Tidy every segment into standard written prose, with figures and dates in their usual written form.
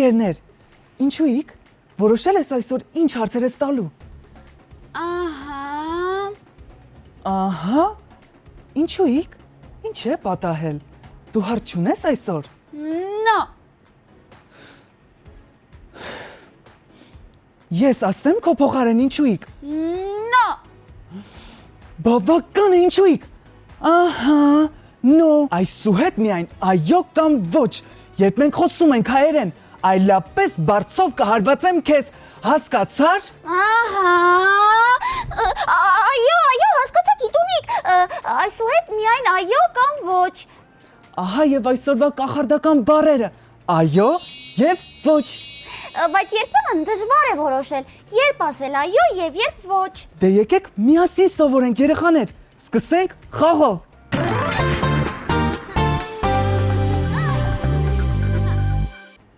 ընկերներ, ինչու՞իք, որոշել ես այսօր ինչ հարցեր ես տալու։ Ահա, ինչու՞իք, ինչ է պատահել, դու հարց չունես այսօր։ No. Ես ասեմ քո փոխարեն ինչու՞իք։ No. Բավական է ինչու՞իք։ Ահա, no, այսուհետ միայն այո կամ ոչ, երբ մենք խոսում ենք հայերեն, այլապես բարձով կհարվածեմ քեզ, հասկացար։ Այո, հասկացա գիտունիկ, այսուհետ միայն այո կամ ոչ։ Ահա եւ այսօրվա կախարդական բառերը, այո եւ ոչ։ Բայց երբեմն դժվար է որոշել, երբ ասել այո եւ երբ ոչ։ Դե եկեք միասին սովորենք երեխաներ, սկսենք խաղով։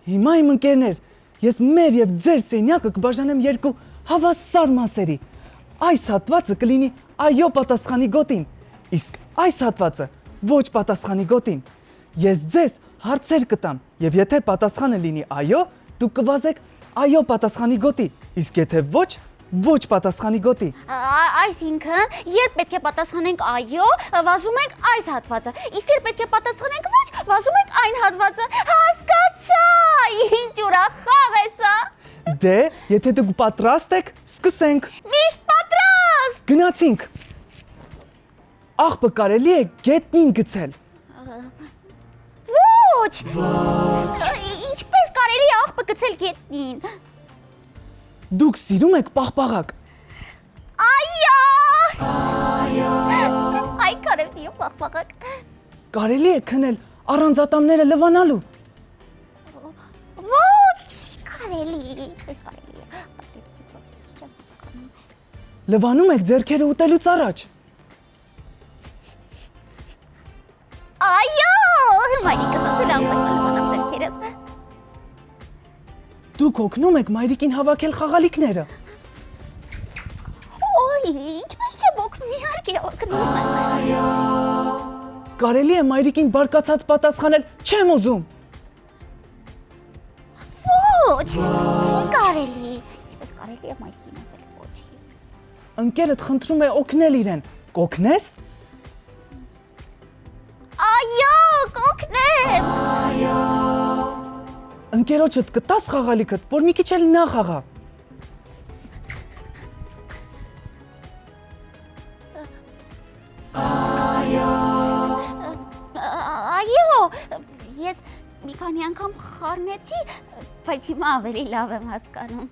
Հիմա իմ ընկերներ, ես մեր եւ ձեր սենյակը կբաժանեմ երկու հավասար մասերի։ Այս հատվածը կլինի այո պատասխանի գոտին, իսկ այս հատվածը ոչ պատասխանի գոտին։ Ես ձեզ հարցեր կտամ եւ եթե պատասխանը լինի այո, դուք կվազեք այո պատասխանի գոտի, իսկ եթե ոչ պատասխանի գոտի։ Այսինքն, երբ պետք է պատասխանենք այո, վազում ենք այս հատվածը, իսկ երբ պետք է պատասխանենք ոչ, վազում ենք այն հատվածը։ Հասկացա, ինչ ուրախ խաղ է սա։ Դե, եթե դուք պատրաստ եք, սկսենք։ Միշտ պատրաստ։ Գնացինք։ Աղբը կարելի է գետնին գցել։ Ոչ։ Ինչպես կարելի է աղբը գցել գետնին։ Դուք սիրում եք պաղպաղակ։ Այո։ Այքան եմ սիրում պաղպաղակ։ Կարելի է քնել առանց ատամները լվանալու։ Ոչ, կարելի, ինչպես կարելի է։ Լվանում եք ձեռքերը ուտելուց առաջ։ Այո, մայրիկս ասել լվանամ ձեռքերս։ Դուք օգնում եք մայրիկին հավաքել խաղալիքները։ Ոյ, ինչպես չեմ օգնում, իհարկե օգնում եմ։ Կարելի է մայրիկին բարկացած պատասխանել չեմ ուզում։ Ոչ, չի կարելի։ Ինչպես կարելի է մայրիկին ասել ոչ։ Ընկերդ խնդրում է օգնել իրեն։ Կօգնես։ Այո, կօգնեմ։ Ընկերոջդ կտաս խաղալիքդ, որ մի քիչ էլ նա խաղա։ Այո, ես մի քանի անգամ խառնեցի, բայց հիմա ավելի լավ եմ հասկանում։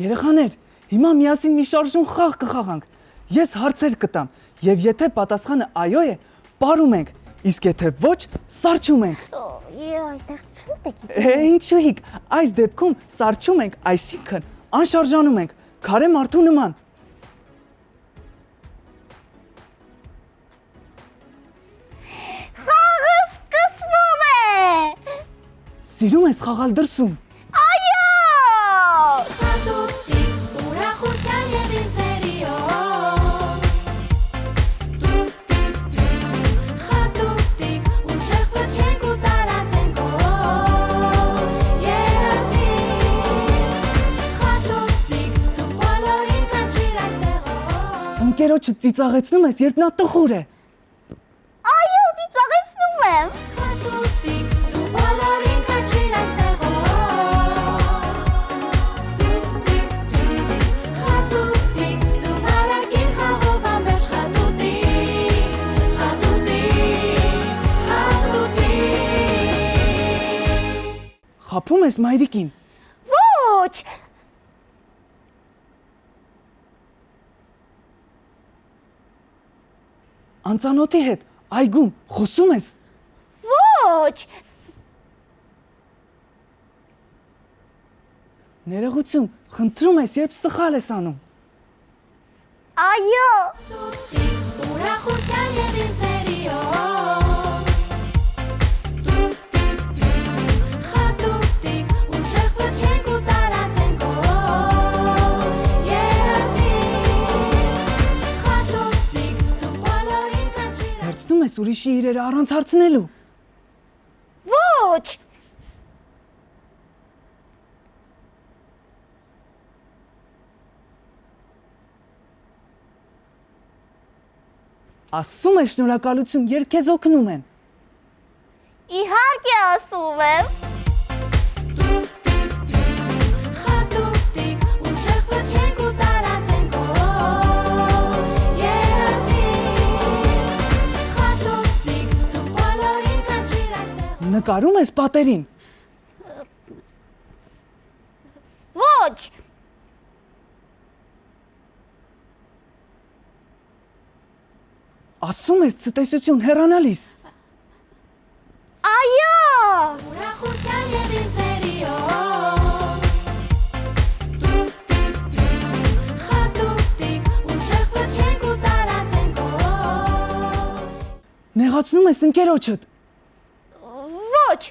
Երեխաներ, հիմա միասին մի շարժուն խաղ կխաղանք։ Ես հարցեր կտամ, եւ եթե պատասխանը այո է, պարում ենք, իսկ եթե ոչ, սարճում ենք։ Այստեղ ցուրտ է գիտի։ Ինչու՞իք, այս դեպքում սարճում ենք, այսինքն անշարժանում ենք, քարե մարդու նման։ Խաղը սկսվում է։ Սիրում ես խաղալ դրսում։ Այո։ Ընկերոջը ծիծաղեցնում ես, երբ նա տխուր է։ Այո, ծիծաղեցնում եմ։ Խաբում ես մայրիկին։ Ոչ։ Անծանոթի հետ այգում խոսում ես։ Ոչ։ Ներողություն, խնդրում ես, երբ սխալ ես անում։ Այո։ Վերցնում ես ես ուրիշի իրերը առանց հարցնելու։ Ոչ։ Ասում ես շնորհակալություն, երբ քեզ օգնում են։ Իհարկե ասում եմ։ Նկարում ես պատերին։ Ոչ։ Ասում ես ցտեսություն հեռանալիս։ Այո։ Ուրախության և իր ձերիով Խատուտիկ ուշեղ պոչենք ու տարածենք Նեղացնում ես ընկերոջդ։ Ոչ։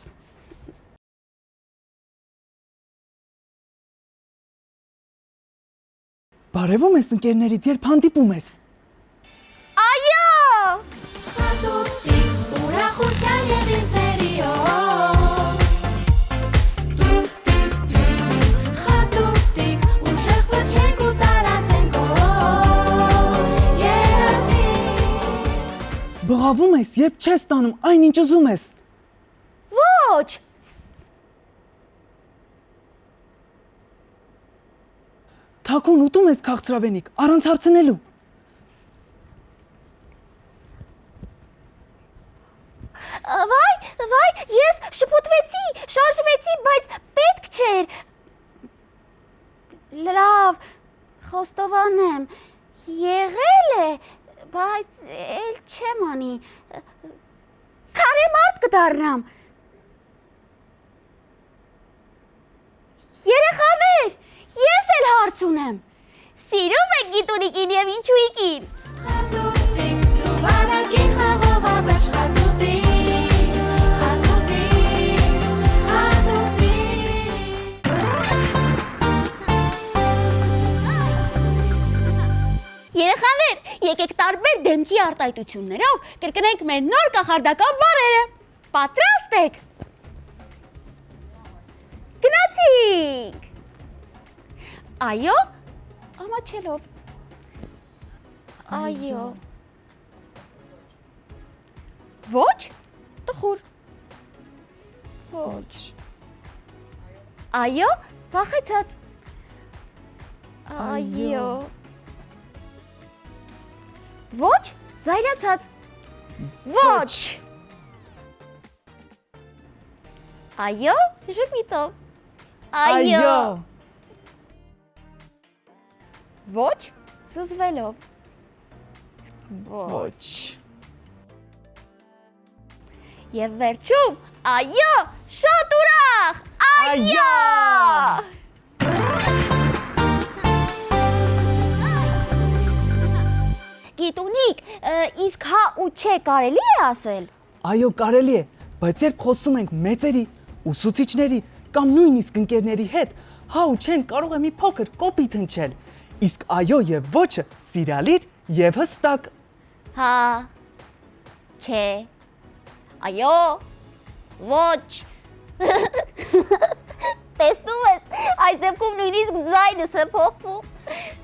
Բարևում ես ընկերներիդ, երբ հանդիպում ես։ Այո։ Խատուտիկ ուրախության և իր ձերիով Խատուտիկ ուշեղ պոչենք ու տարածենք Բղավում ես, երբ չես տանում այն ինչ ուզում ես։ Ոչ։ Թաքուն ուտում ես քաղցրավենիք, առանց հարցնելու։ Վայ, ես շփոթվեցի, շարժվեցի, բայց պետք չէր։ Լավ, խոստովանեմ, եղել է, բայց էլ չեմ անի։ Քարե մարդ կդառնամ։ Երեխաներ, ես էլ հարց ունեմ։ Սիրում եք Գիտունիկին եւ Ինչուիկին։ Խատուտիկ դու վարակին խաղով ապեջ խատուտիկ Երեխաներ, եկեք տարբեր դեմքի արտահայտություններով կրկնենք մեր նոր կախարդական բառերը։ Պատրաստ եք։ Գնացինք։ Այո, ամաչելով։ Այո։ Ոչ, տխուր։ Ոչ։ Այո, վախեցած։ Այո։ Ոչ, զայրացած։ Ոչ։ Այո, ժպիտով։ Այո։ Ոչ, զզվելով։ Ոչ։ Եվ վերջում, այո, շատ ուրախ։ Այո։ Գիտունիկ, իսկ հա ու չէ կարելի է ասել։ Այո, կարելի է, բայց երբ խոսում ենք մեծերի, ուսուցիչների կամ նույնիսկ ընկերների հետ, հա ու չեն կարող է մի փոքր կոպիտ հնչել։ Իսկ այո եւ ոչը սիրալիր եւ հստակ։ Հա, չէ, այո, ոչ։ Տեսնում ես, այս դեպքում նույնիսկ ձայնս է փոխվում։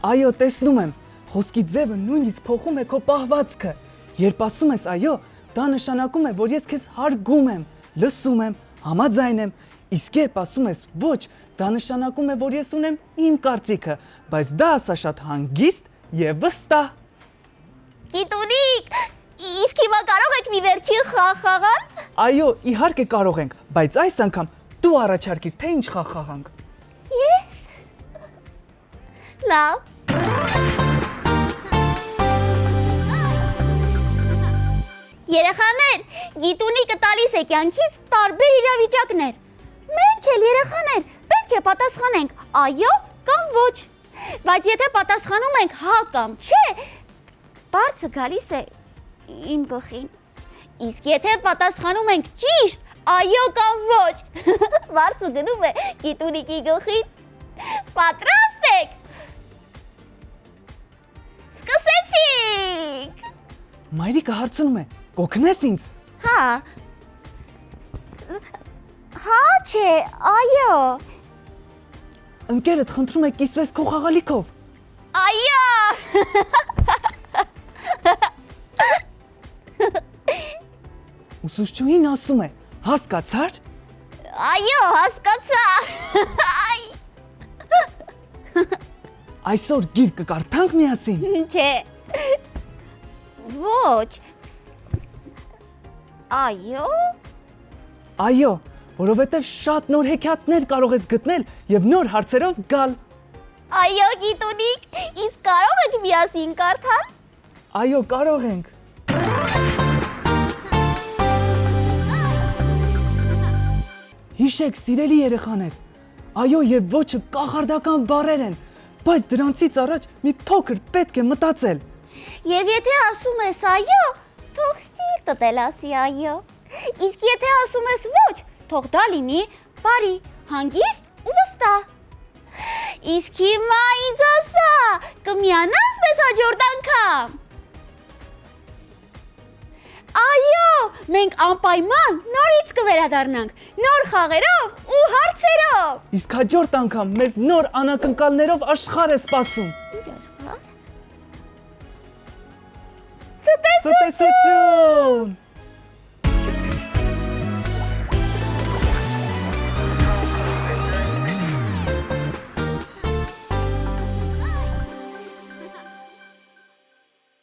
Այո, տեսնում եմ, խոսքի ձևը նույնիսկ փոխում է քո պահվածքը։ Երբ ասում ես այո, դա նշանակում է, որ ես քեզ հարգում եմ, լսում եմ, համաձայն եմ, իսկ երբ ասում ես ոչ, դա նշանակում է, որ ես ունեմ իմ կարծիքը, բայց դա ասա շատ հանգիստ եւ վստահ։ Գիտունիկ, իսկ հիմա կարող եք մի վերջին խաղ խաղալ։ Այո, իհարկե կարող ենք, բայց այս անգամ դու առաջարկիր, թե ինչ խաղ խաղանք։ Ես։ Լավ։ Երեխաներ, Գիտունիկը տալիս է կյանքից տարբեր իրավիճակներ։ Մենք էլ երեխաներ պետք է պատասխանենք այո կամ ոչ։ Բայց եթե պատասխանում ենք հա կամ չէ, բարձը գալիս է իմ գլխին։ Իսկ եթե պատասխանում ենք ճիշտ, այո կամ ոչ, բարձը գնում է Գիտունիկի գլխին։ Պատրաստ եք։ Սկսեցինք։ Մայրիկը հարցնում է. Կօգնես ինձ։ Հա։ Հա, չէ, այո։ Ընկերդ խնդրում է կիսվես քո խաղալիքով։ Այո։ Ուսուցչուհին ասում է. հասկացար։ Այո, հասկացա։ Այ, Այսօր գիրք կկարդանք միասին։ չէ։ Ոչ։ Այո։ Այո, որովհետև շատ նոր հեքիաթներ կարող ես գտնել եւ նոր հարցերով գալ։ Այո, գիտունիկ, իսկ կարող եք միասին կարդալ։ Այո, կարող ենք։ Հիշեք, սիրելի երեխաներ, այո եւ ոչը կախարդական բառեր են, բայց դրանցից առաջ մի փոքր պետք է մտածել։ Եվ եթե ասում ես այո, թող ստիպտդ էլ ասի այո։ Իսկ եթե ասում ես ոչ, թող դա լինի բարի, հանգիստ ու վստահ։ Իսկ հիմա ինձ ասա, կմիանաս մեզ հաջորդ անգամ։ Այո, մենք անպայման նորից կվերադառնանք, նոր խաղերով ու հարցերով։ Իսկ հաջորդ անգամ մեզ նոր անակնկալներով աշխարհ է սպասում։ Ինչ աշխարհ։ Ցտեսություն։